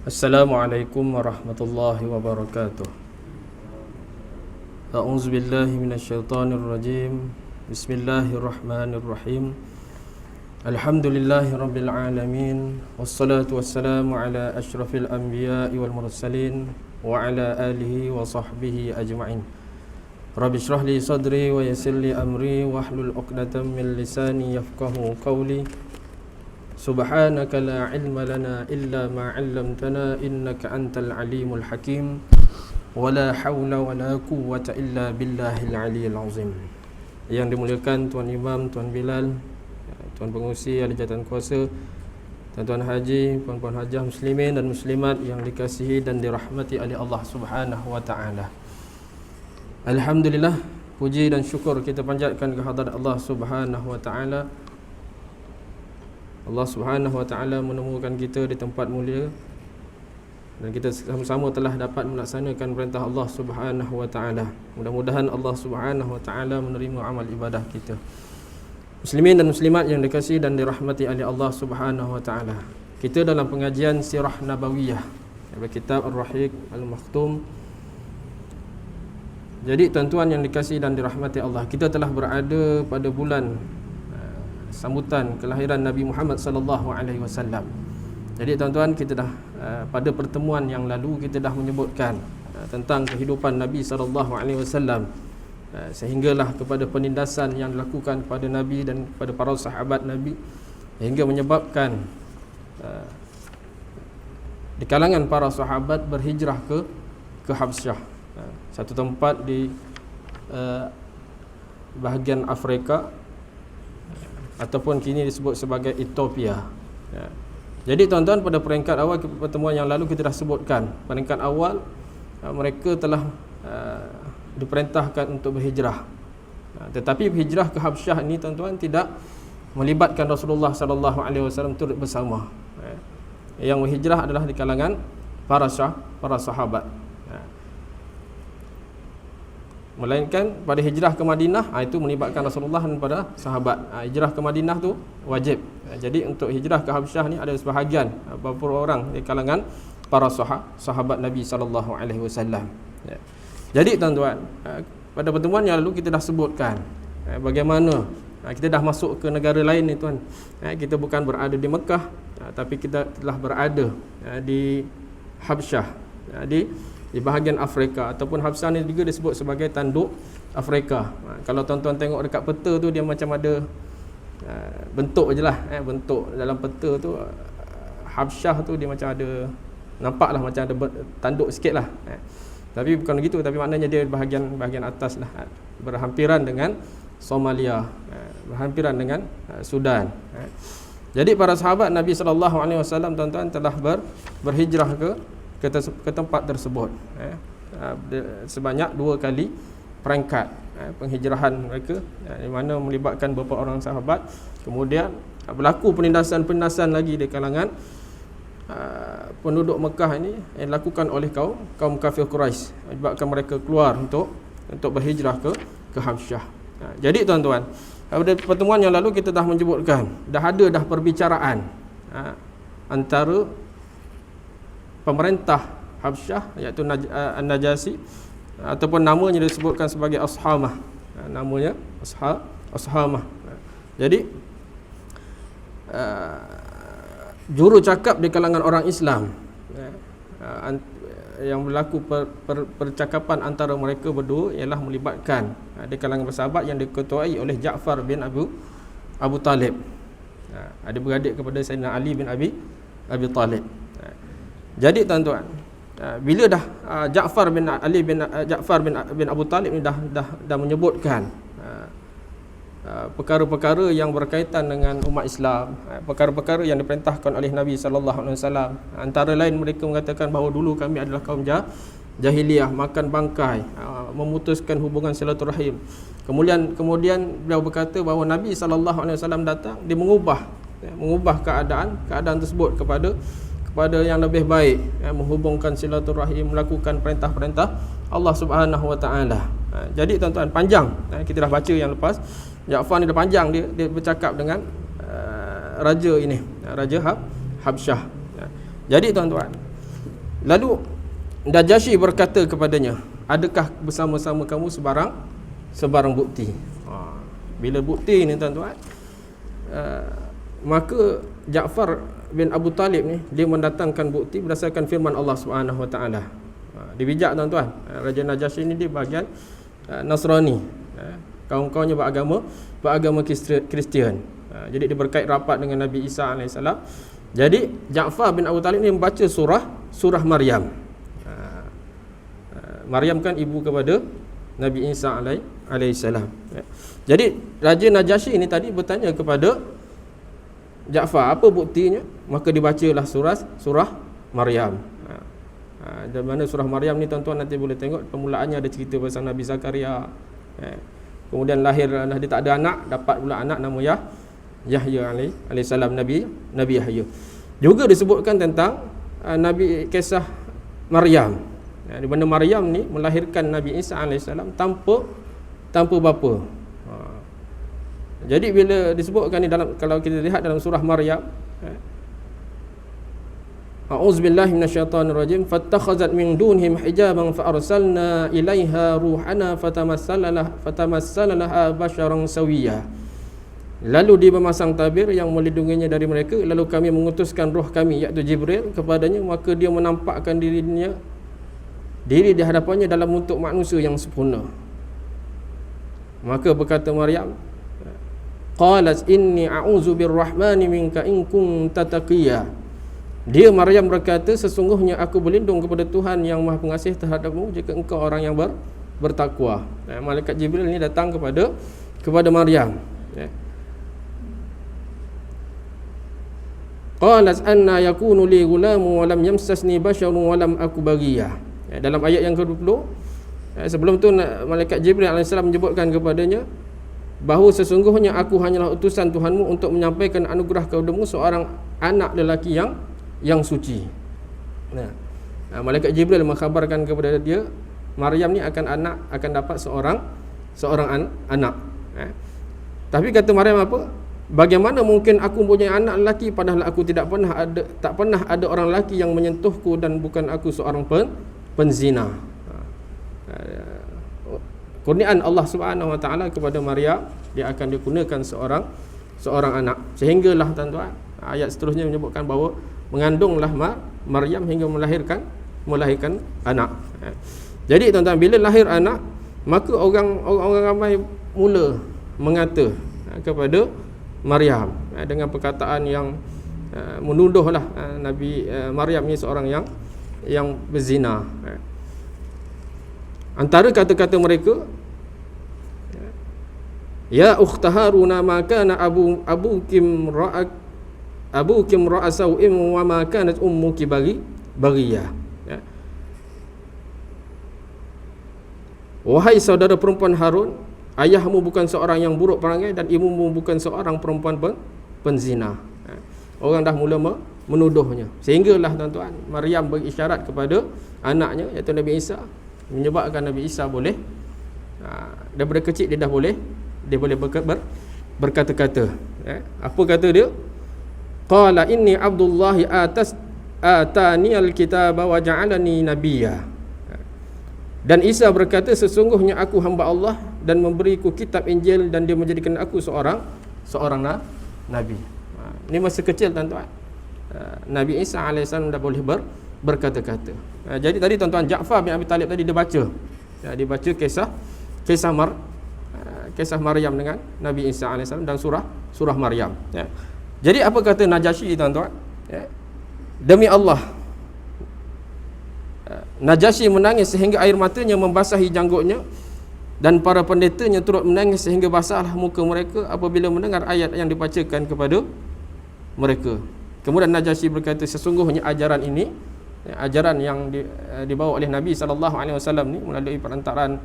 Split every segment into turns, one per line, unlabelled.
Assalamualaikum warahmatullahi wabarakatuh. A'udzu billahi minasyaitonir rajim. Bismillahirrahmanirrahim. Alhamdulillahirabbil alamin. Wassalatu wassalamu ala asyrafil anbiya'i wal mursalin wa ala alihi wa sahbihi ajma'in. Rabbi shrah li sadri wa yassir li amri wahlul 'uqdatam min lisani yafqahu qawli. Subhanaka la ilma lana illa ma 'allamtana innaka antal alimul hakim. Wala haula wala quwwata illa billahil aliyyil azim. Yang dimuliakan Tuan Imam, Tuan Bilal, Tuan Pengurusi, Ahli Jabatan Kuasa, Tuan-tuan haji, puan-puan hajah muslimin dan muslimat yang dikasihi dan dirahmati oleh Allah Subhanahu wa taala. Alhamdulillah, puji dan syukur kita panjatkan kehadrat Allah Subhanahu wa taala. Allah Subhanahu wa taala menemukan kita di tempat mulia dan kita sama-sama telah dapat melaksanakan perintah Allah Subhanahu wa taala. Mudah-mudahan Allah Subhanahu wa taala menerima amal ibadah kita. Muslimin dan muslimat yang dikasihi dan dirahmati oleh Allah Subhanahu wa taala. Kita dalam pengajian Sirah Nabawiyah dari kitab Ar-Rahiq Al-Makhtum. Jadi tuan-tuan yang dikasihi dan dirahmati Allah, kita telah berada pada bulan sambutan kelahiran Nabi Muhammad sallallahu alaihi wasallam. Jadi tuan-tuan, kita dah pada pertemuan yang lalu kita dah menyebutkan tentang kehidupan Nabi sallallahu alaihi wasallam, sehinggalah kepada penindasan yang dilakukan kepada Nabi dan kepada para sahabat Nabi, hingga menyebabkan di kalangan para sahabat berhijrah ke Habsyah, satu tempat di bahagian Afrika ataupun kini disebut sebagai Ethiopia. Jadi tuan-tuan, pada peringkat awal pertemuan yang lalu kita dah sebutkan, peringkat awal mereka telah diperintahkan untuk berhijrah. Tetapi berhijrah ke Habsyah ini tuan-tuan tidak melibatkan Rasulullah sallallahu alaihi wasallam turut bersama. Yang berhijrah adalah di kalangan para sahabat. Melainkan pada hijrah ke Madinah, itu melibatkan Rasulullah dan pada sahabat. Hijrah ke Madinah tu wajib. Jadi untuk hijrah ke Habsyah ni ada sebahagian beberapa orang di kalangan para sahabat Nabi sallallahu alaihi wasallam. Jadi tuan-tuan, pada pertemuan yang lalu kita dah sebutkan bagaimana kita dah masuk ke negara lain ni tuan. Kita bukan berada di Mekah, tapi kita telah berada di Habsyah, di bahagian Afrika, ataupun Habsyah ni juga disebut sebagai tanduk Afrika. Kalau tuan-tuan tengok dekat peta tu, dia macam ada bentuk je lah, bentuk dalam peta tu. Habsyah tu dia macam ada, nampaklah macam ada tanduk sikit lah, tapi bukan begitu. Tapi maknanya dia bahagian atas lah, berhampiran dengan Somalia, berhampiran dengan Sudan. Jadi para sahabat Nabi SAW tuan-tuan telah berhijrah ke tempat tersebut, sebanyak 2 kali perangkat penghijrahan mereka, di mana melibatkan beberapa orang sahabat. Kemudian berlaku penindasan lagi di kalangan penduduk Mekah ini yang dilakukan oleh kaum kafir Quraisy, menyebabkan mereka keluar untuk berhijrah ke Habsyah. Jadi tuan-tuan, pada pertemuan yang lalu kita dah menyebutkan, dah ada perbicaraan antara pemerintah Habsyah, iaitu An-Najasi, ataupun namanya disebutkan sebagai Ashamah, namanya Ashamah. Jadi juru cakap di kalangan orang Islam, yang berlaku percakapan antara mereka berdua ialah melibatkan di kalangan bersahabat yang diketuai oleh Ja'far bin Abu Talib, adik-beradik kepada Sayyidina Ali bin Abi Talib. Jadi tuan-tuan, bila dah Ja'far bin Abu Talib ni dah menyebutkan perkara-perkara yang berkaitan dengan umat Islam, perkara-perkara yang diperintahkan oleh Nabi sallallahu alaihi wasallam, antara lain mereka mengatakan bahawa dulu kami adalah kaum jahiliyah, makan bangkai, memutuskan hubungan silaturahim. Kemudian beliau berkata bahawa Nabi sallallahu alaihi wasallam datang, dia mengubah keadaan tersebut kepada yang lebih baik, menghubungkan silaturahim, melakukan perintah-perintah Allah Subhanahu wa taala. Jadi tuan-tuan, panjang, kita dah baca yang lepas. Ja'far ni dah panjang, dia bercakap dengan raja ini, Raja Habsyah. Jadi tuan-tuan, Lalu Najasyi berkata kepadanya, adakah bersama-sama kamu sebarang bukti? Bila bukti ni tuan-tuan, maka Ja'far bin Abu Talib ni dia mendatangkan bukti berdasarkan firman Allah Subhanahu Wa Taala. Dia bijak tuan-tuan. Raja Najasyi ni dia bahagian Nasrani. Kaum-kaumnya beragama Kristian. Jadi dia berkait rapat dengan Nabi Isa AS. Jadi Ja'far bin Abu Talib ni membaca surah Maryam. Maryam kan ibu kepada Nabi Isa AS. Jadi Raja Najasyi ini tadi bertanya kepada Ja'far, apa buktinya? Maka dibacalah surah Maryam. Dan mana surah Maryam ni tuan-tuan nanti boleh tengok permulaannya ada cerita pasal Nabi Zakaria. Kemudian lahir, dia tak ada anak, dapat pula anak nama Yahya alaihissalam, Nabi Yahya. Juga disebutkan tentang Nabi kisah Maryam. Di mana Maryam ni melahirkan Nabi Isa alaihissalam tanpa bapa. Jadi bila disebutkan ni dalam, kalau kita lihat dalam surah Maryam, A'udzubillahi minasyaitonirrajim, fattakhazat min dunhim hijaban fa arsalna ilaiha ruhana fatamassala laha basharan sawiyya. Lalu dia memasang tabir yang melindunginya dari mereka, lalu kami mengutuskan roh kami iaitu Jibril kepadanya, maka dia menampakkan diri di hadapannya dalam bentuk manusia yang sempurna. Maka berkata Maryam, qalat inni a'udzu birrahmani minka in kunta taqiyya. Dia Maryam berkata, sesungguhnya aku berlindung kepada Tuhan yang Maha Pengasih terhadapmu jika engkau orang yang bertakwa. Malaikat Jibril ni datang kepada Maryam. Qalat anna yakunu li ghulamu wa lam yamsasni basharun wa lam aku baghiyah. Dalam ayat yang ke-20, sebelum tu malaikat Jibril AS menyebutkan kepadanya bahawa sesungguhnya aku hanyalah utusan Tuhanmu untuk menyampaikan anugerah kepadamu seorang anak lelaki yang suci. Malaikat Jibril mengkhabarkan kepada dia, Maryam ni akan dapat seorang anak. Tapi kata Maryam apa? Bagaimana mungkin aku mempunyai anak lelaki padahal aku tak pernah ada orang lelaki yang menyentuhku dan bukan aku seorang penzina. Kurniaan Allah Subhanahu Wa Taala kepada Maryam, dia akan digunakan seorang anak. Sehinggalah tuan-tuan, ayat seterusnya menyebutkan bahawa mengandunglah Maryam hingga melahirkan anak. Jadi tuan-tuan, bila lahir anak, maka orang ramai mula mengata kepada Maryam dengan perkataan yang menuduhlah Nabi Maryam ni seorang yang berzina. Antara kata-kata mereka, ya ukhta Haruna ma kana abukim ra'asau'im wa ma kanat ummuki baghiyah. Wahai saudara perempuan Harun, ayahmu bukan seorang yang buruk perangai dan ibumu bukan seorang perempuan penzina. Orang dah mula menuduhnya. Sehinggalah tuan-tuan, Maryam berisyarat kepada anaknya iaitu Nabi Isa, menyebabkan Nabi Isa boleh daripada kecil dia boleh berkata-kata. Apa kata dia? Qala inni abdullahi atani alkitaba wa ja'alani nabiyya. Dan Isa berkata, sesungguhnya aku hamba Allah dan memberiku kitab Injil dan dia menjadikan aku seorang nabi. Ini masa kecil tuan-tuan. Nabi Isa AS dah boleh berkata-kata. Jadi tadi tuan-tuan, Ja'far bin Abi Talib tadi dia baca kisah Maryam dengan Nabi Isa AS dan surah Maryam. Jadi apa kata Najasyi tuan-tuan? Demi Allah, Najasyi menangis sehingga air matanya membasahi janggutnya dan para pendetanya turut menangis sehingga basahlah muka mereka apabila mendengar ayat yang dibacakan kepada mereka. Kemudian Najasyi berkata, sesungguhnya ajaran ini, ajaran yang dibawa oleh Nabi SAW ni melalui perantaraan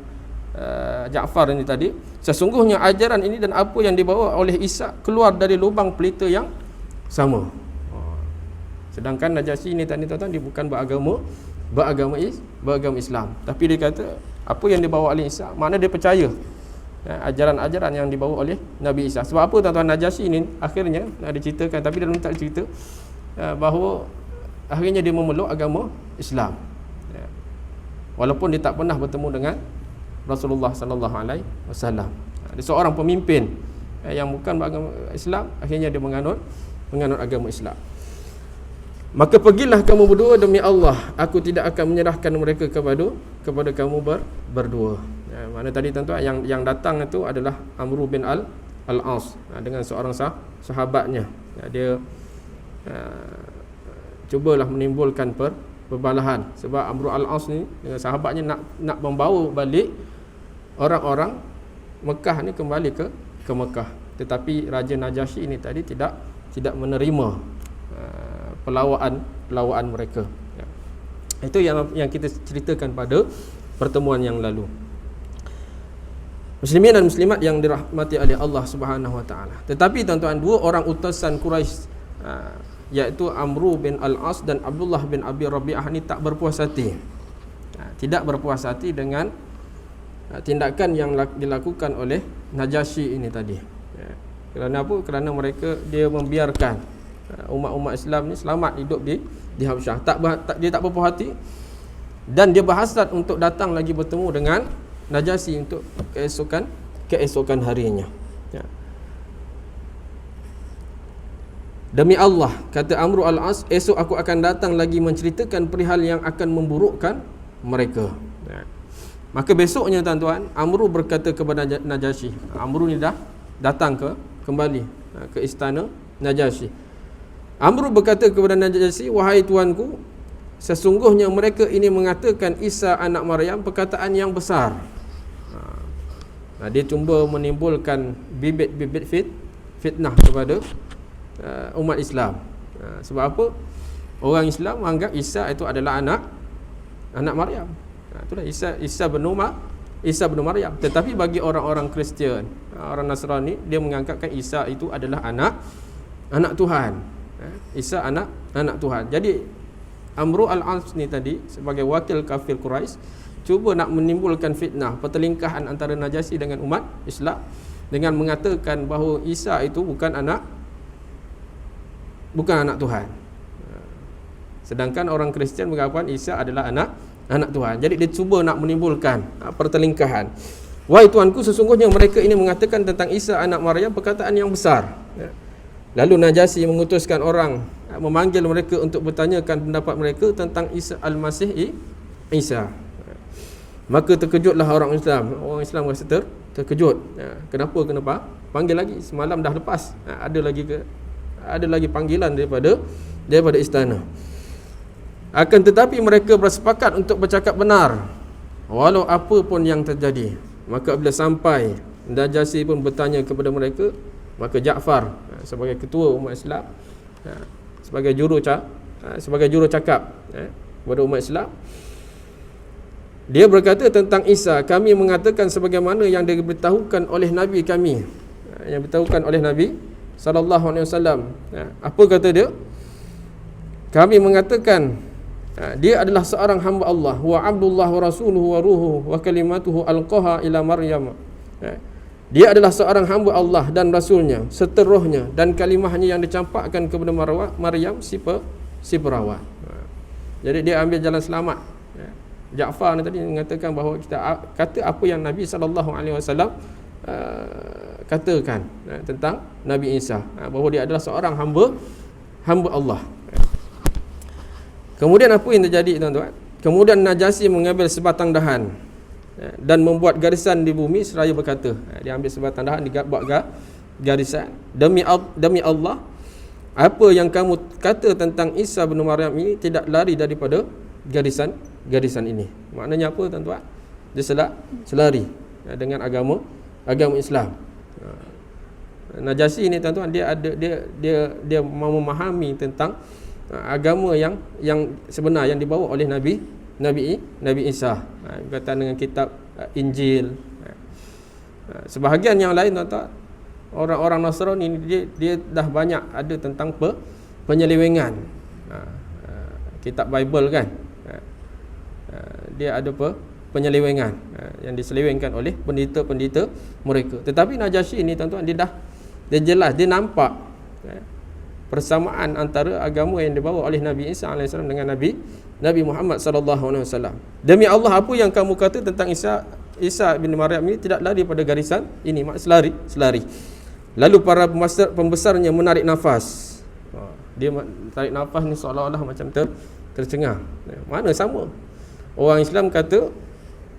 Ja'far ini tadi, sesungguhnya ajaran ini dan apa yang dibawa oleh Isa keluar dari lubang pelita yang sama. Sedangkan Najasyi ini tadi tuan-tuan, dia bukan beragama Islam, tapi dia kata apa yang dibawa oleh Isa, makna dia percaya ajaran-ajaran yang dibawa oleh Nabi Isa. Sebab apa tuan-tuan, Najasyi ini akhirnya diceritakan, tapi dalam tak cerita bahawa akhirnya dia memeluk agama Islam. Ya. Walaupun dia tak pernah bertemu dengan Rasulullah sallallahu alaihi wasallam. Dia seorang pemimpin yang bukan beragama Islam, akhirnya dia menganut agama Islam. Maka pergilah kamu berdua demi Allah, aku tidak akan menyerahkan mereka kepada kamu berdua. Ya, mana tadi tuan-tuan yang datang itu adalah Amr bin Al-As dengan seorang sahabatnya. Ya, dia cubalah menimbulkan perbalahan sebab Amr Al-As ni dengan sahabatnya nak membawa balik orang-orang Mekah ni kembali ke Mekah. Tetapi Raja Najasyi ini tadi tidak menerima pelawaan mereka. Ya. Itu yang kita ceritakan pada pertemuan yang lalu. Muslimin dan muslimat yang dirahmati oleh Allah Subhanahu wa taala. Tetapi tuan-tuan, dua orang utusan Quraisy iaitu Amr bin Al-As dan Abdullah bin Abi Rabi'ah ni tak berpuas hati. Tidak berpuas hati dengan tindakan yang dilakukan oleh Najasyi ini tadi. Kerana apa? Kerana dia membiarkan umat-umat Islam ni selamat hidup di Habsyah. Dia tak berpuas hati dan dia berhasrat untuk datang lagi bertemu dengan Najasyi untuk keesokan harinya. Ya. Demi Allah, kata Amr Al-As, esok aku akan datang lagi menceritakan perihal yang akan memburukkan mereka. Ya. Maka besoknya tuan-tuan, Amr berkata kepada Najasyi. Amr ni dah datang kembali ke istana Najasyi. Amr berkata kepada Najasyi, wahai tuanku, sesungguhnya mereka ini mengatakan Isa anak Maryam perkataan yang besar. Dia cuba menimbulkan bibit-bibit fitnah kepada umat Islam. Sebab apa? Orang Islam menganggap Isa itu adalah anak Maryam. Itulah Isa bin Maryam. Tetapi bagi orang-orang Kristian, orang Nasrani, dia menganggapkan Isa itu adalah anak Tuhan. Isa anak Tuhan. Jadi Amr Al-As ni tadi sebagai wakil kafir Quraisy cuba nak menimbulkan fitnah, pertelingkahan antara Najasyi dengan umat Islam dengan mengatakan bahawa Isa itu bukan anak Tuhan. Sedangkan orang Kristian mengatakan Isa adalah anak Tuhan. Jadi dia cuba nak menimbulkan pertelingkahan. Wahai tuanku, sesungguhnya mereka ini mengatakan tentang Isa anak Maryam perkataan yang besar. Lalu Najasyi mengutuskan orang memanggil mereka untuk bertanyakan pendapat mereka tentang Isa Al-Masih Isa. Maka terkejutlah orang Islam. Orang Islam rasa terkejut. Kenapa panggil lagi? Semalam dah lepas. Ada lagi panggilan daripada istana. Akan tetapi mereka bersepakat untuk bercakap benar walau apa pun yang terjadi. Maka bila sampai, Najasyi pun bertanya kepada mereka. Maka Ja'far sebagai ketua umat Islam, sebagai juru cakap kepada umat Islam, dia berkata tentang Isa, kami mengatakan sebagaimana yang diberitahukan oleh Nabi kami, yang diberitahukan oleh Nabi sallallahu alaihi wasallam. Apa kata dia? Kami mengatakan dia adalah seorang hamba Allah, wa abdullah wa rasuluhu wa ruhuhu wa kalimatuhu alqaha ila Maryam. Dia adalah seorang hamba Allah dan Rasulnya, seterusnya, dan kalimahnya yang dicampakkan kepada Maryam si perawat. Jadi dia ambil jalan selamat. Ja'far ni tadi mengatakan bahawa kita kata apa yang Nabi SAW katakan tentang Nabi Isa, bahawa dia adalah seorang hamba Allah. Kemudian apa yang terjadi tuan-tuan? Kemudian Najasyi mengambil sebatang dahan dan membuat garisan di bumi seraya berkata, dia ambil sebatang dahan, dia buat garisan, demi Allah, apa yang kamu kata tentang Isa bin Maryam ini tidak lari daripada garisan ini. Maknanya apa tuan-tuan? Dia selari dengan agama Islam. Najasyi ini tuan-tuan, dia mahu memahami tentang agama yang sebenar yang dibawa oleh Nabi Isa, berkaitan dengan kitab Injil. Sebahagian yang lain tuan-tuan, orang-orang Nasrani dia dah banyak ada tentang penyelewengan. Kitab Bible kan, dia ada penyelewengan yang diselewengkan oleh pendeta mereka. Tetapi Najasyi ini tuan-tuan, dia jelas, dia nampak persamaan antara agama yang dibawa oleh Nabi Isa AS dengan Nabi Muhammad SAW. Demi Allah, apa yang kamu kata tentang Isa bin Maryam ini tidaklah daripada garisan ini, mak selari. Lalu para pembesarnya menarik nafas. Dia tarik nafas ni seolah-olah macam tercengah. Mana sama? Orang Islam kata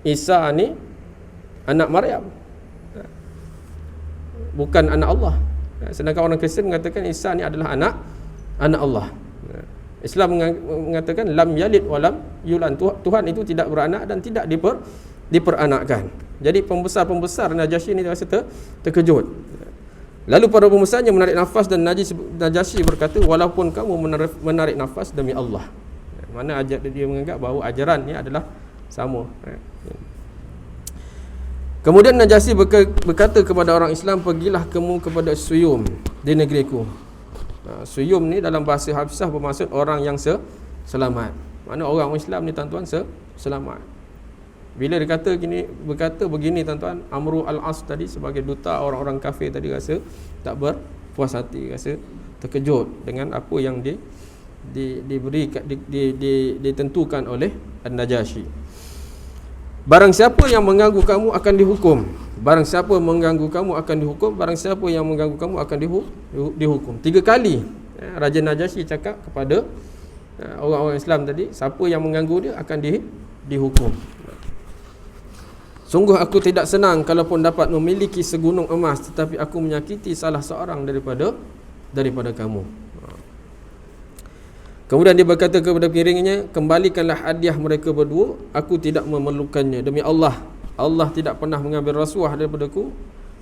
Isa ni anak Maryam, bukan anak Allah. Sedangkan orang Kristian mengatakan Isa ni adalah anak Allah. Islam mengatakan lam yalid wa lam yulan. Tuhan itu tidak beranak dan tidak diperanakkan. Jadi pembesar Najasyi ni rasa terkejut. Lalu para pembesarnya menarik nafas dan Najasyi berkata, walaupun kamu menarik nafas, demi Allah. Mana dia menganggap bahawa ajaran ni adalah sama. Kemudian Najasyi berkata kepada orang Islam, pergilah kamu kepada Suyum di negeriku. Suyum ni dalam bahasa Habsyah bermaksud orang yang selamat. Mana orang Islam ni tuan-tuan selamat. Bila berkata begini tuan-tuan, Amru al-As tadi sebagai duta orang-orang kafir tadi rasa tak berpuas hati, rasa terkejut dengan apa yang ditentukan oleh An-Najasyi. Barang siapa yang mengganggu kamu akan dihukum. Barang siapa mengganggu kamu akan dihukum. Barang siapa yang mengganggu kamu akan dihukum. 3 kali Raja Najasyi cakap kepada orang-orang Islam tadi, siapa yang mengganggu dia akan dihukum. Sungguh aku tidak senang kalaupun dapat memiliki segunung emas, tetapi aku menyakiti salah seorang daripada kamu. Kemudian dia berkata kepada pengiringnya, kembalikanlah hadiah mereka berdua, aku tidak memerlukannya. Demi Allah, Allah tidak pernah mengambil rasuah daripadaku.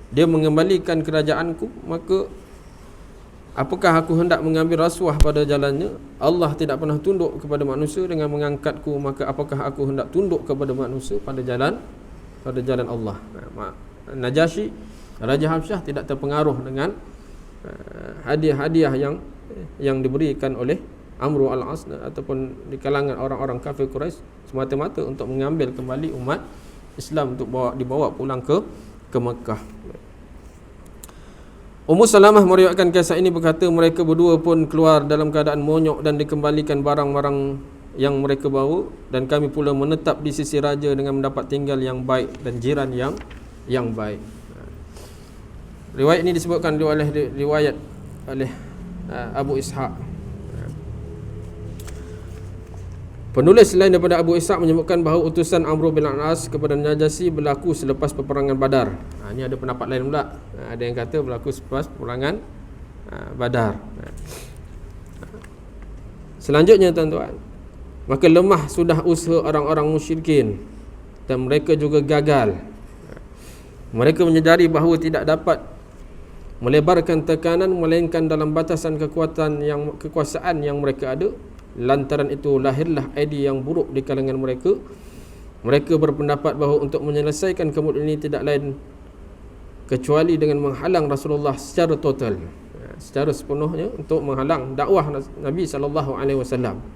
Dia mengembalikan kerajaanku, maka apakah aku hendak mengambil rasuah pada jalannya? Allah tidak pernah tunduk kepada manusia dengan mengangkatku, maka apakah aku hendak tunduk kepada manusia pada jalan Allah. Najasyi, Raja Habsyah, tidak terpengaruh dengan hadiah-hadiah yang diberikan oleh Amru al-As ataupun di kalangan orang-orang kafir Quraisy, semata-mata untuk mengambil kembali umat Islam untuk dibawa pulang ke Mekah. Ummu Salamah meriwayatkan kisah ini, berkata mereka berdua pun keluar dalam keadaan monyok dan dikembalikan barang-barang yang mereka bawa, dan kami pula menetap di sisi raja dengan mendapat tinggal yang baik dan jiran yang baik. Riwayat ini disebutkan oleh Abu Ishaq. Penulis lain daripada Abu Ishaq menyebutkan bahawa utusan Amr bin al-As kepada Najasyi berlaku selepas peperangan Badar. Ini ada pendapat lain pula. Ada yang kata berlaku selepas peperangan Badar. Selanjutnya tuan-tuan, maka lemah sudah usaha orang-orang musyrikin dan mereka juga gagal. Mereka menyedari bahawa tidak dapat melebarkan tekanan melainkan dalam batasan kekuasaan yang mereka ada. Lantaran itu lahirlah idea yang buruk di kalangan mereka. Mereka berpendapat bahawa untuk menyelesaikan kemudian ini tidak lain kecuali dengan menghalang Rasulullah secara total, secara sepenuhnya, untuk menghalang dakwah Nabi SAW.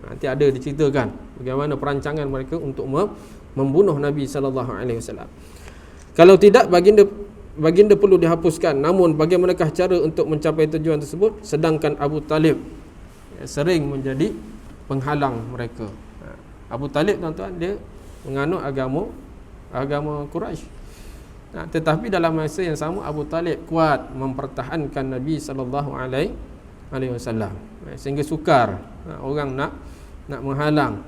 Nanti ada diceritakan bagaimana perancangan mereka untuk membunuh Nabi SAW. Kalau tidak, baginda perlu dihapuskan. Namun bagaimanakah cara untuk mencapai tujuan tersebut? Sedangkan Abu Talib sering menjadi penghalang mereka. Abu Talib tuan-tuan, dia menganut agama Quraisy. Tetapi dalam masa yang sama Abu Talib kuat mempertahankan Nabi SAW, sehingga sukar orang nak menghalang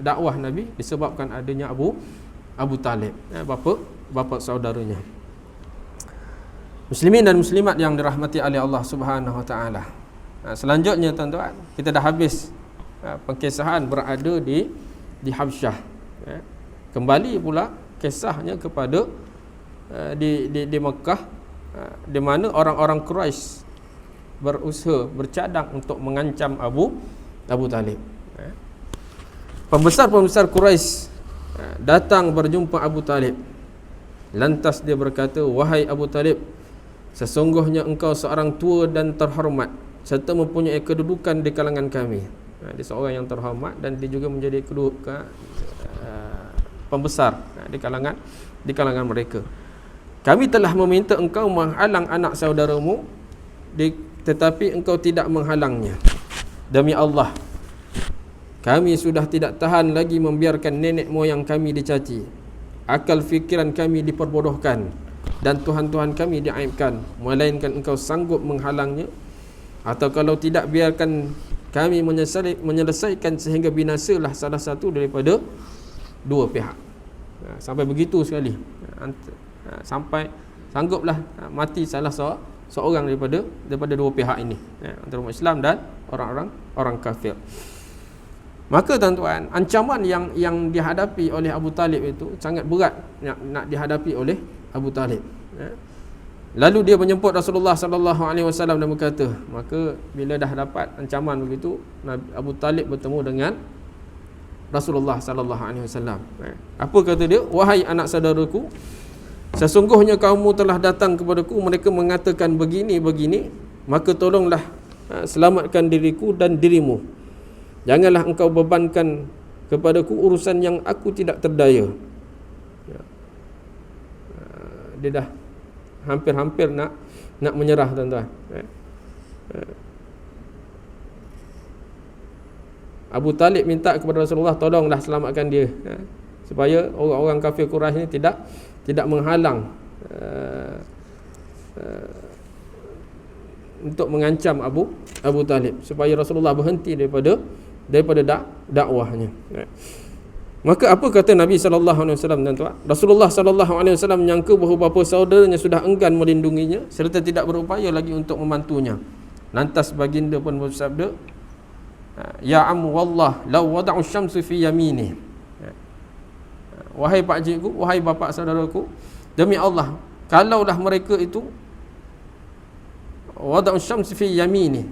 dakwah Nabi disebabkan adanya Abu Talib, bapa saudaranya. Muslimin dan muslimat yang dirahmati oleh Allah Subhanahu Wa Taala. Selanjutnya tuan-tuan, kita dah habis pengkisahan berada di Habsyah. Kembali pula kisahnya kepada di Mekah, di mana orang-orang Quraisy berusaha bercadang untuk mengancam Abu Talib. Pembesar-pembesar Quraisy datang berjumpa Abu Talib. Lantas dia berkata, wahai Abu Talib, sesungguhnya engkau seorang tua dan terhormat serta mempunyai kedudukan di kalangan kami. Dia seorang yang terhormat dan dia juga menjadi pembesar di kalangan mereka. Kami telah meminta engkau menghalang anak saudaramu tetapi engkau tidak menghalangnya. Demi Allah, kami sudah tidak tahan lagi membiarkan nenek moyang kami dicaci, akal fikiran kami diperbodohkan, dan Tuhan-Tuhan kami diaibkan, melainkan engkau sanggup menghalangnya. Atau kalau tidak, biarkan kami menyelesaikan sehingga binasalah salah satu daripada dua pihak. Sampai begitu sekali. Sampai sangguplah mati salah seorang daripada dua pihak ini, antara umat Islam dan orang kafir. Maka tuan-tuan, ancaman yang dihadapi oleh Abu Talib itu sangat berat nak dihadapi oleh Abu Talib. Lalu dia menjemput Rasulullah sallallahu alaihi wasallam dan berkata, maka bila dah dapat ancaman begitu, Abu Talib bertemu dengan Rasulullah sallallahu alaihi wasallam. Apa kata dia? Wahai anak saudaraku, sesungguhnya kaummu telah datang kepadaku, mereka mengatakan begini, maka tolonglah selamatkan diriku dan dirimu. Janganlah engkau bebankan kepadaku urusan yang aku tidak terdaya. Dia dah hampir-hampir nak menyerah, tuan-tuan. Abu Talib minta kepada Rasulullah, tolonglah selamatkan dia, supaya orang-orang kafir Quraisy ini tidak menghalang untuk mengancam Abu Talib, supaya Rasulullah berhenti daripada dakwahnya. Maka apa kata Nabi sallallahu alaihi wasallam, tuan-tuan? Rasulullah sallallahu alaihi wasallam menyangka bahawa bapa saudaranya sudah enggan melindunginya serta tidak berupaya lagi untuk membantunya. Lantas baginda pun bersabda, ya ammu wallah law wada'u syamsu fi yamini. Wahai pak cikgu, wahai bapa saudaraku, demi Allah, kalaulah mereka itu wada'u syamsu fi yamini,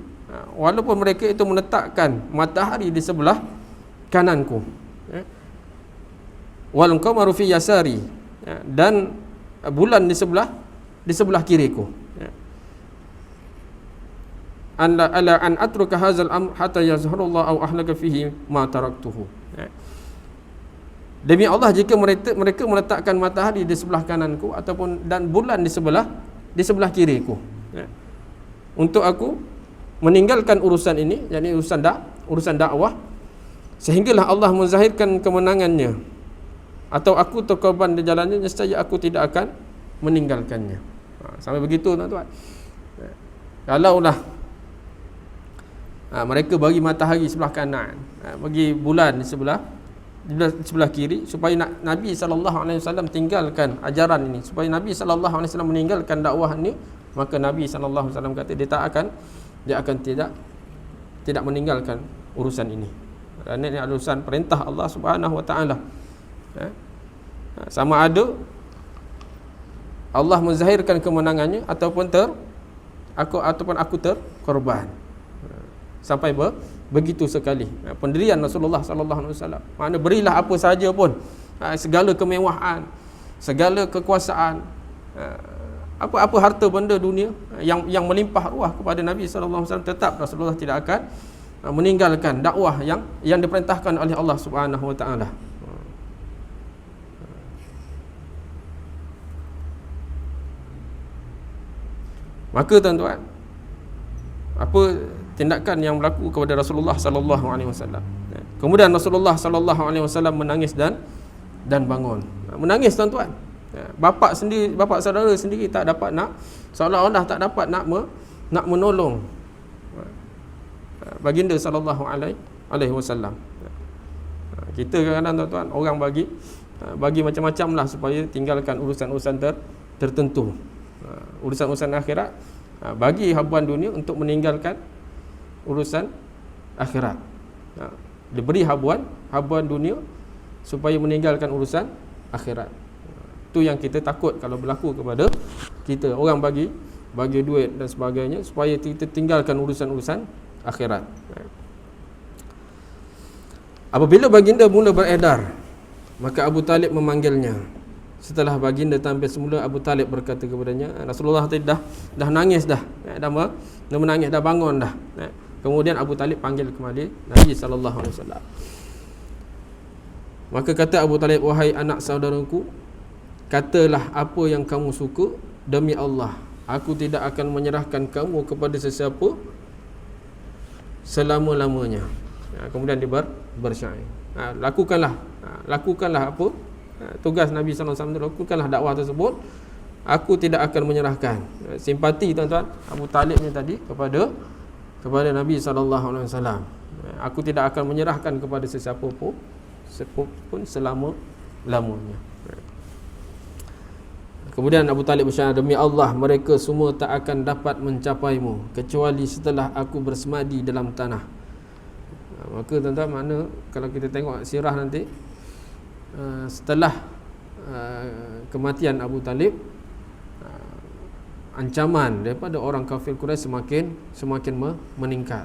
walaupun mereka itu meletakkan matahari di sebelah kananku, wal qamaru fi yasari, dan bulan di sebelah kiriku, ala an atruka hadzal amr hatta yazharullah au ahlaka fihi ma taraktuhu. Demi Allah, jika mereka meletakkan matahari di sebelah kananku ataupun dan bulan di sebelah kiriku, untuk aku meninggalkan urusan ini, yakni urusan dakwah, sehinggalah Allah menzahirkan kemenangannya, atau aku terkorban di jalannya, nescaya aku tidak akan meninggalkannya. Sampai begitu, tuan-tuan. Kalaulah mereka bagi matahari sebelah kanan, bagi bulan di sebelah kiri, supaya Nabi SAW tinggalkan ajaran ini, supaya Nabi SAW meninggalkan dakwah ini, maka Nabi SAW kata dia akan tidak meninggalkan urusan ini. Kerana ini adalah urusan perintah Allah Subhanahu Wa Taala. Sama ada Allah menzahirkan kemenangannya ataupun aku terkorban. Sampai begitu sekali pendirian Rasulullah sallallahu alaihi wasallam. Makna berilah apa sahaja pun, segala kemewahan, segala kekuasaan, apa harta benda dunia yang melimpah ruah kepada Nabi sallallahu alaihi wasallam, tetap Rasulullah tidak akan meninggalkan dakwah yang diperintahkan oleh Allah Subhanahu Wa Taala. Maka tuan-tuan, apa tindakan yang berlaku kepada Rasulullah sallallahu alaihi wasallam? Kemudian Rasulullah sallallahu alaihi wasallam menangis dan bangun. Menangis, tuan-tuan. Bapa saudara sendiri tak dapat nak, seolah-olah tak dapat nak menolong baginda sallallahu alaihi wasallam. Kita kadang-kadang, tuan-tuan, orang bagi macam-macam lah supaya tinggalkan urusan-urusan tertentu. Urusan-urusan akhirat, bagi habuan dunia untuk meninggalkan urusan akhirat. Diberi habuan dunia supaya meninggalkan urusan akhirat. Itu yang kita takut kalau berlaku kepada kita. Orang bagi duit dan sebagainya supaya kita tinggalkan urusan-urusan akhirat. Apabila baginda mula beredar, maka Abu Talib memanggilnya. Setelah baginda tampil semula, Abu Talib berkata kepadanya, Rasulullah tadi dah nangis dah menangis, dah bangun dah. Kemudian Abu Talib panggil kembali Nabi sallallahu alaihi wasallam. Maka kata Abu Talib, wahai anak saudaraku, katalah apa yang kamu suka, demi Allah aku tidak akan menyerahkan kamu kepada sesiapa selama-lamanya. Kemudian dia bersyair. Lakukanlah apa tugas Nabi sallallahu alaihi wasallam, lakukanlah dakwah tersebut. Aku tidak akan menyerahkan. Simpati tuan-tuan Abu Talib ni tadi kepada Nabi sallallahu alaihi wasallam. Aku tidak akan menyerahkan kepada sesiapa pun selama-lamanya. Kemudian Abu Talib bersyair, demi Allah mereka semua tak akan dapat mencapaimu kecuali setelah aku bersemadi dalam tanah. Maka tuan-tuan, mana kalau kita tengok sirah nanti, setelah kematian Abu Talib, ancaman daripada orang kafir Quraisy semakin meningkat,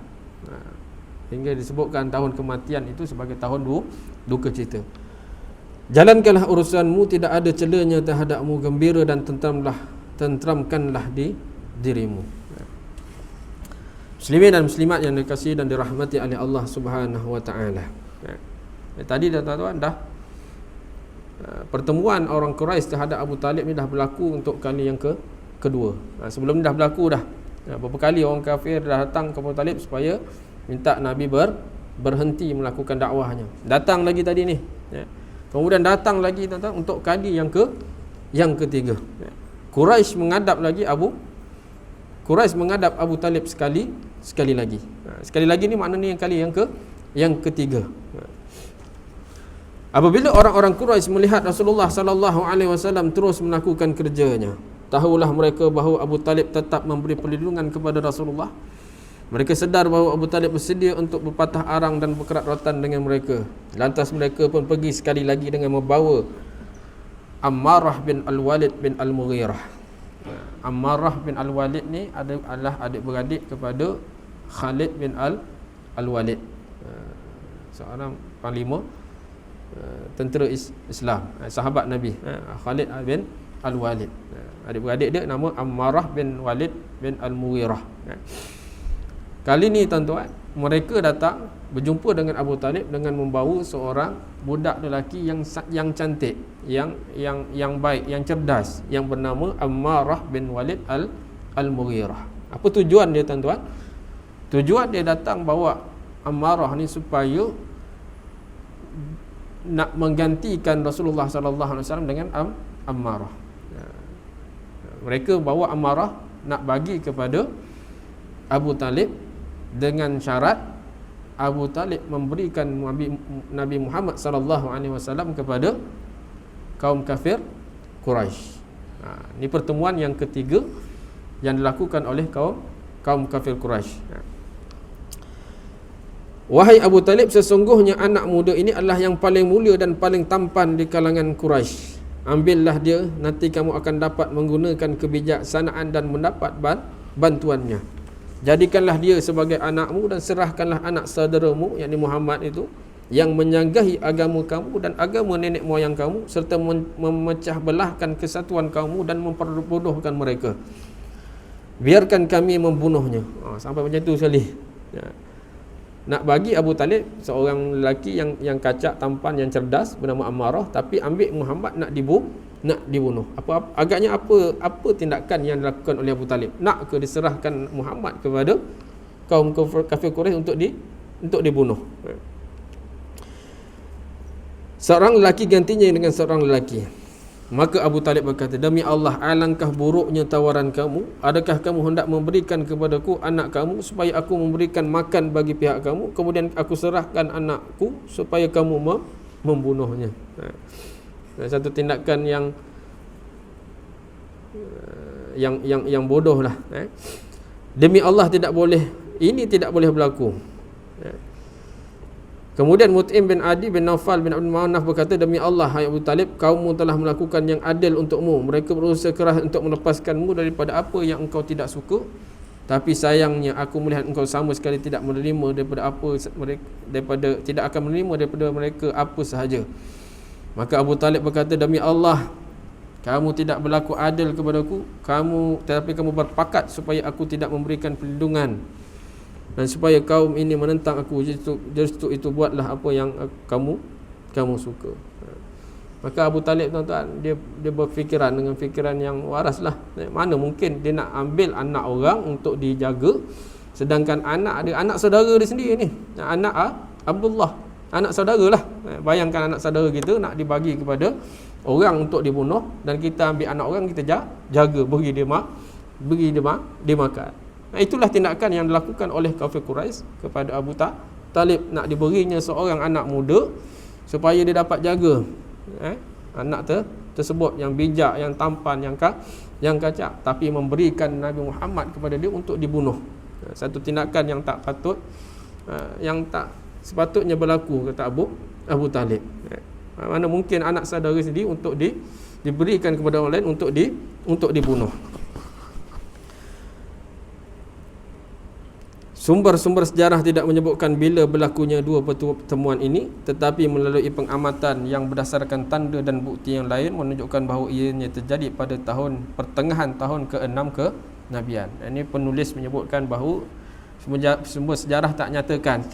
hingga disebutkan tahun kematian itu sebagai tahun duka cita. Jalankanlah urusanmu, tidak ada celanya terhadapmu, gembira dan tentramkanlah dirimu. Muslimin dan muslimat yang dikasihi dan dirahmati oleh Allah Subhanahu wa taala. Tadi dah tuan-tuan dah pertemuan orang Quraisy terhadap Abu Talib ni dah berlaku untuk kali yang kedua. Sebelum ni dah berlaku dah. Berapa kali orang kafir dah datang ke Abu Talib supaya minta Nabi berhenti melakukan dakwahnya. Datang lagi tadi ni. Kemudian datang lagi tuan-tuan untuk kali yang ketiga. Quraisy menghadap Abu Talib sekali lagi. Sekali lagi ni maknanya yang kali yang ketiga. Apabila orang-orang Quraisy melihat Rasulullah sallallahu alaihi wasallam terus melakukan kerjanya, tahulah mereka bahawa Abu Talib tetap memberi perlindungan kepada Rasulullah. Mereka sedar bahawa Abu Talib bersedia untuk berpatah arang dan berkerat rotan dengan mereka. Lantas mereka pun pergi sekali lagi dengan membawa Ammarah bin Al-Walid bin Al-Mughirah. Ammarah bin Al-Walid ni adalah adik-beradik kepada Khalid bin Al-Walid, seorang panglima tentera Islam, sahabat Nabi, Khalid bin Al-Walid. Adik-beradik dia nama Ammarah bin Walid bin Al-Mughirah. Kali ni tuan-tuan, mereka datang berjumpa dengan Abu Talib dengan membawa seorang budak lelaki yang cantik, yang baik, yang cerdas, yang bernama Ammarah bin Walid Al-Mughirah. Apa tujuan dia tuan-tuan? Tujuan dia datang bawa Ammarah ni supaya nak menggantikan Rasulullah sallallahu alaihi wasallam dengan Ammarah. Mereka bawa Ammarah nak bagi kepada Abu Talib dengan syarat Abu Talib memberikan Nabi Muhammad sallallahu alaihi wasallam kepada kaum kafir Quraisy. Ini pertemuan yang ketiga yang dilakukan oleh kaum kafir Quraisy. Wahai Abu Talib, sesungguhnya anak muda ini adalah yang paling mulia dan paling tampan di kalangan Quraisy. Ambillah dia, nanti kamu akan dapat menggunakan kebijaksanaan dan mendapat bantuannya. Jadikanlah dia sebagai anakmu dan serahkanlah anak saudaramu, yakni Muhammad itu, yang menyanggahi agama kamu dan agama nenek moyang kamu, serta memecah belahkan kesatuan kamu dan memperbodohkan mereka. Biarkan kami membunuhnya. Sampai macam tu sekali. Nak bagi Abu Talib seorang lelaki yang kacak, tampan, yang cerdas bernama Ammarah, tapi ambil Muhammad nak dibunuh. Agaknya apa tindakan yang dilakukan oleh Abu Talib? Nak ke diserahkan Muhammad kepada kaum kafir Quraisy untuk dibunuh? Seorang lelaki gantinya dengan seorang lelaki. Maka Abu Talib berkata, demi Allah, alangkah buruknya tawaran kamu. Adakah kamu hendak memberikan kepadaku anak kamu supaya aku memberikan makan bagi pihak kamu, kemudian aku serahkan anakku supaya kamu membunuhnya? Satu tindakan yang bodoh lah. Demi Allah ini tidak boleh berlaku. Kemudian Mut'im bin Adi bin Naufal bin Abdul Manaf berkata, demi Allah, hai Abu Talib, kaummu telah melakukan yang adil untukmu. Mereka berusaha keras untuk melepaskanmu daripada apa yang engkau tidak suka, tapi sayangnya aku melihat engkau sama sekali tidak menerima tidak akan menerima daripada mereka apa sahaja. Maka Abu Talib berkata, demi Allah, kamu tidak berlaku adil kepadaku, tetapi kamu berpakat supaya aku tidak memberikan perlindungan dan supaya kaum ini menentang aku. Justru itu buatlah apa yang kamu suka. Maka Abu Talib tuan-tuan, dia berfikiran dengan fikiran yang waras lah. Mana mungkin dia nak ambil anak orang untuk dijaga, sedangkan anak dia, anak saudara dia sendiri ni, anak Abdullah, anak saudara lah. Bayangkan anak saudara kita nak dibagi kepada orang untuk dibunuh, dan kita ambil anak orang, kita jaga, beri dia makan. Itulah tindakan yang dilakukan oleh kafir Quraisy kepada Abu Talib, nak diberinya seorang anak muda supaya dia dapat jaga anak tersebut yang bijak, yang tampan, yang kacak, tapi memberikan Nabi Muhammad kepada dia untuk dibunuh. Satu tindakan yang tak patut, yang tak sepatutnya berlaku, kata Abu Talib. Mana mungkin anak saudara sendiri untuk diberikan kepada orang lain untuk dibunuh. Sumber-sumber sejarah tidak menyebutkan bila berlakunya dua pertemuan ini, tetapi melalui pengamatan yang berdasarkan tanda dan bukti yang lain menunjukkan bahawa ianya terjadi pada pertengahan tahun ke-6 kenabian. Ini penulis menyebutkan bahawa sumber sejarah tak nyatakan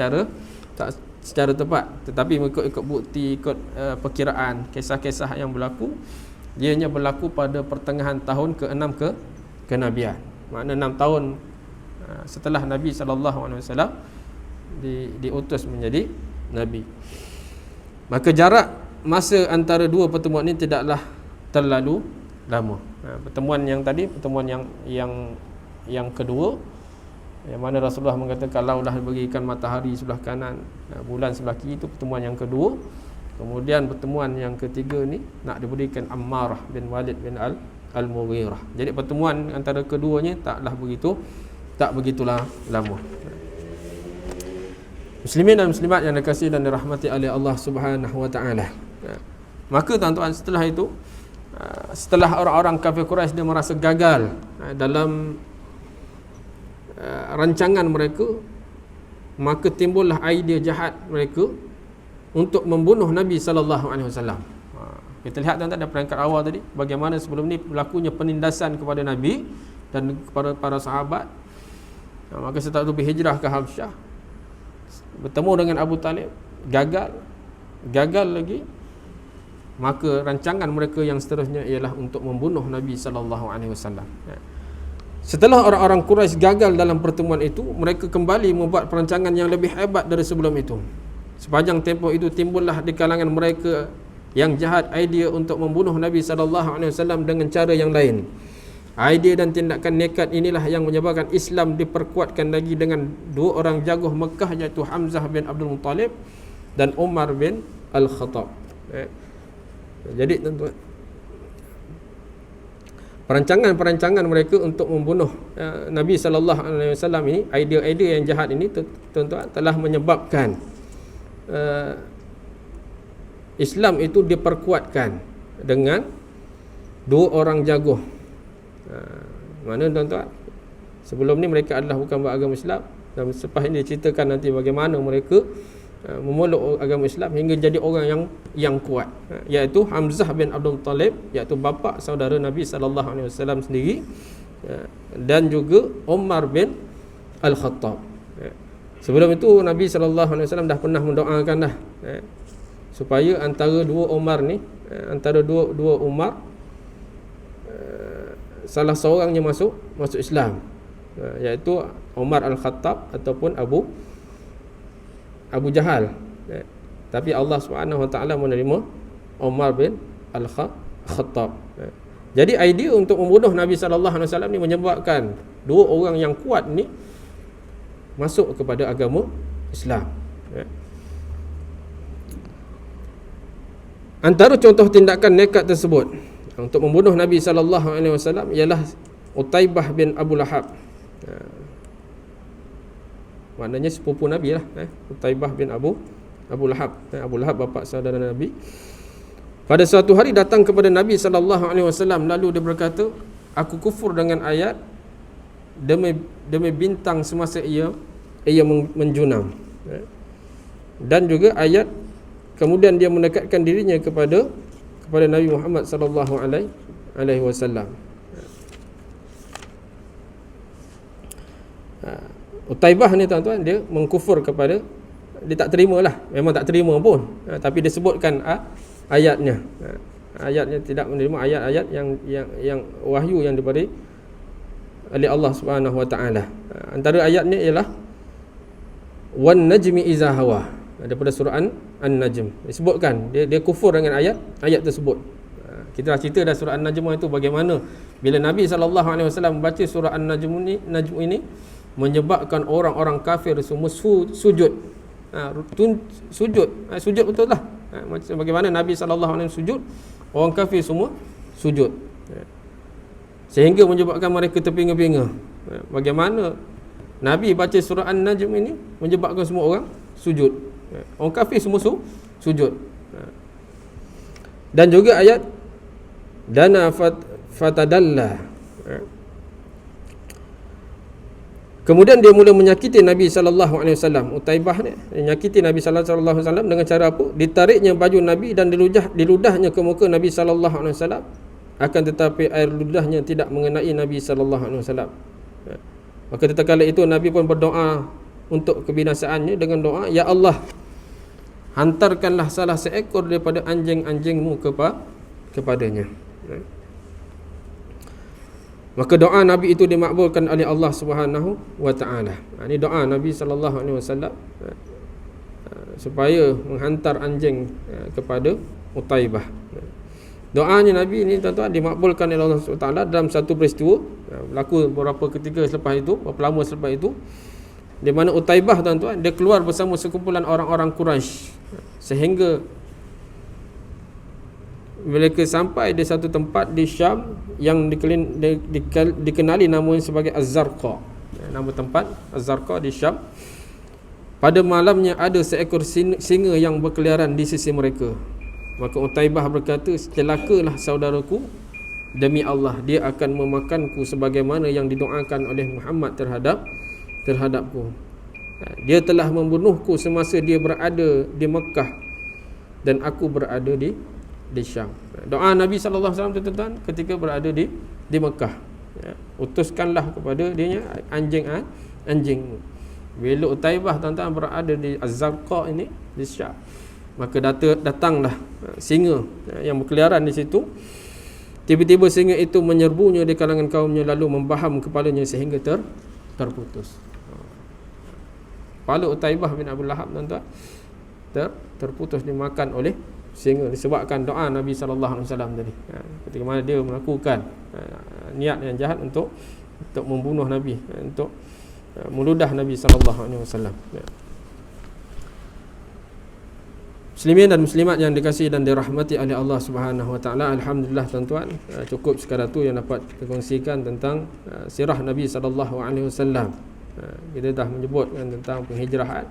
secara tepat, tetapi ikut bukti, ikut perkiraan kisah-kisah yang berlaku, ianya berlaku pada pertengahan tahun ke-6 kenabian. Makna 6 tahun setelah Nabi SAW diutus menjadi Nabi. Maka jarak masa antara dua pertemuan ini tidaklah terlalu lama. Pertemuan yang tadi, pertemuan yang kedua, yang mana Rasulullah mengatakan kalaulah diberikan matahari sebelah kanan, bulan sebelah kiri, itu pertemuan yang kedua. Kemudian pertemuan yang ketiga ni nak diberikan Ammarah bin Walid bin Al-Mughirah. Jadi pertemuan antara keduanya tak begitulah lama. Muslimin dan muslimat yang dikasihi dan dirahmati oleh Allah Subhanahu wa taala. Maka tuan-tuan, setelah itu, setelah orang-orang kafir Quraisy dia merasa gagal dalam rancangan mereka, maka timbullah idea jahat mereka untuk membunuh Nabi sallallahu alaihi wasallam. Kita lihat tuan-tuan pada perangkat awal tadi, bagaimana sebelum ni berlakunya penindasan kepada Nabi dan kepada para sahabat. Maka setelah itu berhijrah ke Habsyah, bertemu dengan Abu Talib, gagal lagi. Maka rancangan mereka yang seterusnya ialah untuk membunuh Nabi sallallahu alaihi wasallam. Setelah orang-orang Quraisy gagal dalam pertemuan itu, mereka kembali membuat perancangan yang lebih hebat dari sebelum itu. Sepanjang tempoh itu timbullah di kalangan mereka yang jahat idea untuk membunuh Nabi sallallahu alaihi wasallam dengan cara yang lain. Idea dan tindakan nekat inilah yang menyebabkan Islam diperkuatkan lagi dengan dua orang jagoh Mekah, iaitu Hamzah bin Abdul Muttalib dan Umar bin Al-Khattab. Jadi tuan-tuan, perancangan mereka untuk membunuh Nabi sallallahu alaihi wasallam ini, idea-idea yang jahat ini tuan-tuan telah menyebabkan Islam itu diperkuatkan dengan dua orang jagoh. Mana tuan-tuan, sebelum ni mereka adalah bukan beragama Islam, dan selepas ini diceritakan nanti bagaimana mereka memeluk agama Islam hingga jadi orang yang kuat, iaitu Hamzah bin Abdul Muttalib, iaitu bapa saudara Nabi sallallahu alaihi wasallam sendiri, dan juga Umar bin Al-Khattab. Sebelum itu Nabi sallallahu alaihi wasallam dah pernah mendoakan dah supaya antara dua Umar ni, antara dua Umar, salah seorangnya masuk Islam, iaitu Umar Al-Khattab ataupun Abu Jahal. Tapi Allah Subhanahu wa taala menerima Umar bin Al-Khattab. Jadi idea untuk membunuh Nabi sallallahu alaihi wasallam ni menyebabkan dua orang yang kuat ni masuk kepada agama Islam. Antara contoh tindakan nekat tersebut untuk membunuh Nabi sallallahu alaihi wasallam ialah Utaibah bin Abu Lahab. Maknanya sepupu Nabi lah, Utaibah bin Abu Lahab. Abu Lahab bapa saudara Nabi. Pada suatu hari datang kepada Nabi sallallahu alaihi wasallam, lalu dia berkata, aku kufur dengan ayat demi bintang semasa ia menjunam. Dan juga ayat kemudian dia mendekatkan dirinya kepada Nabi Muhammad sallallahu alaihi wasallam. Utaibah ni tuan-tuan, dia mengkufur kepada, dia tak terima lah, memang tak terima pun, tapi dia sebutkan ayatnya. Ayatnya tidak menerima ayat-ayat yang wahyu yang diberi oleh Allah Subhanahu wa taala. Antara ayatnya ialah wan najmi iza hawa, daripada surah An-Najm. Disebutkan dia kufur dengan ayat tersebut. Kita dah cerita dah surah An-Najm itu bagaimana bila Nabi SAW membaca surah An-Najm ini menyebabkan orang-orang kafir semua sujud. Sujud betul lah. Macam bagaimana Nabi SAW sujud, orang kafir semua sujud. Sehingga menyebabkan mereka terpinga-pinga. Bagaimana Nabi baca surah An-Najm ini menyebabkan semua orang sujud. Orang kafir semua sujud. Dan juga ayat dana fatadalla. Kemudian dia mula menyakiti Nabi SAW. Utaibah ni menyakiti Nabi SAW dengan cara apa? Ditariknya baju Nabi dan diludahnya ke muka Nabi SAW. Akan tetapi air ludahnya tidak mengenai Nabi SAW. Maka tatkala itu Nabi pun berdoa untuk kebinasaannya dengan doa, ya Allah, hantarkanlah salah seekor daripada anjing-anjingmu kepadanya. Maka doa Nabi itu dimakbulkan oleh Allah Subhanahu wa taala. Ini doa Nabi sallallahu alaihi wasallam supaya menghantar anjing kepada Utaibah. Doanya Nabi ini tuan-tuan dimakbulkan oleh Allah Subhanahu wa taala dalam satu peristiwa berlaku beberapa ketika selepas itu, berapa lama selepas itu, di mana Utaibah tuan-tuan dia keluar bersama sekumpulan orang-orang Quraisy sehingga mereka sampai di satu tempat di Syam yang dikenali namanya sebagai Az-Zarqa. Nama tempat Az-Zarqa di Syam. Pada malamnya ada seekor singa yang berkeliaran di sisi mereka. Maka Utaibah berkata, celakalah saudaraku, demi Allah dia akan memakanku sebagaimana yang didoakan oleh Muhammad terhadapku. Dia telah membunuhku semasa dia berada di Mekah dan aku berada di Syam. Doa Nabi SAW tuan-tuan ketika berada di Mekah, utuskanlah kepada dia anjing. Bila Utaibah tuan-tuan berada di Az-Zarqa ini di Syam, maka datanglah singa yang berkeliaran di situ. Tiba-tiba singa itu menyerbunya di kalangan kaumnya lalu membaham kepalanya sehingga terputus. Kepala Utaibah bin Abu Lahab tuan-tuan terputus dimakan oleh singa disebabkan doa Nabi sallallahu alaihi wasallam tadi. Ketika mana dia melakukan niat yang jahat untuk membunuh Nabi, untuk meludah Nabi sallallahu alaihi wasallam. Muslimin dan muslimat yang dikasihi dan dirahmati oleh Allah Subhanahu wa taala, alhamdulillah tuan-tuan, cukup sekadar tu yang dapat dikongsikan tentang sirah Nabi sallallahu alaihi wasallam. Kita dah menyebutkan tentang penghijrahan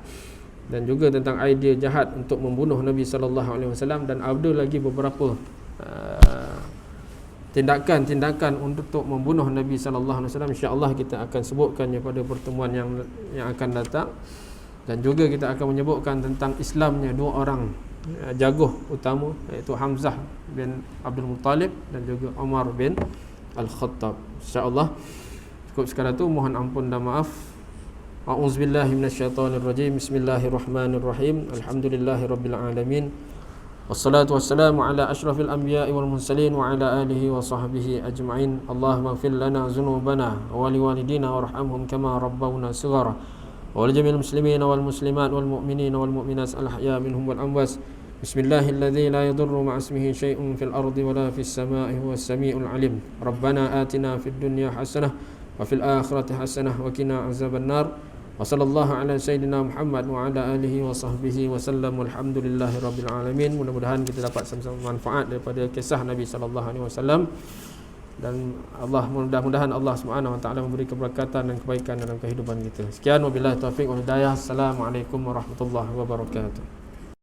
dan juga tentang idea jahat untuk membunuh Nabi sallallahu alaihi wasallam, dan ada lagi beberapa tindakan-tindakan untuk membunuh Nabi sallallahu alaihi wasallam. Insya-Allah kita akan sebutkannya pada pertemuan yang akan datang. Dan juga kita akan menyebutkan tentang Islamnya dua orang jagoh utama, iaitu Hamzah bin Abdul Muttalib dan juga Umar bin Al-Khattab. Insya-Allah cukup sekadar tu, mohon ampun dan maaf. A'udzubillahi minasyaitonirrajim. Bismillahirrahmanirrahim. Alhamdulillahirabbil alamin. Wassalatu wassalamu ala asyrafil anbiya'i wal mursalin wa ala alihi wa sahbihi ajma'in. Allahumma ighfir lana dzunubana wa liwalidina warhamhum kama rabbawna shighara. ولجميع المسلمين والمسلمات والمؤمنين والمؤمنات الأحياء منهم والأموات. بسم الله الذي لا يضر مع اسمه شيء في الأرض ولا في السماء هو السميع العليم. ربنا آتنا في الدنيا حسنة وفي الآخرة حسنة وقنا عذاب النار. وصلى الله على سيدنا محمد وعلى آله وصحبه وسلم والحمد لله رب العالمين. Mudah-mudahan kita dapat sama-sama manfaat daripada kisah Nabi sallallahu alaihi wasallam, dan mudah-mudahan Allah Subhanahu wa taala memberi keberkatan dan kebaikan dalam kehidupan kita. Sekian, wabillahi taufiq wal hidayah. Assalamualaikum warahmatullahi wabarakatuh.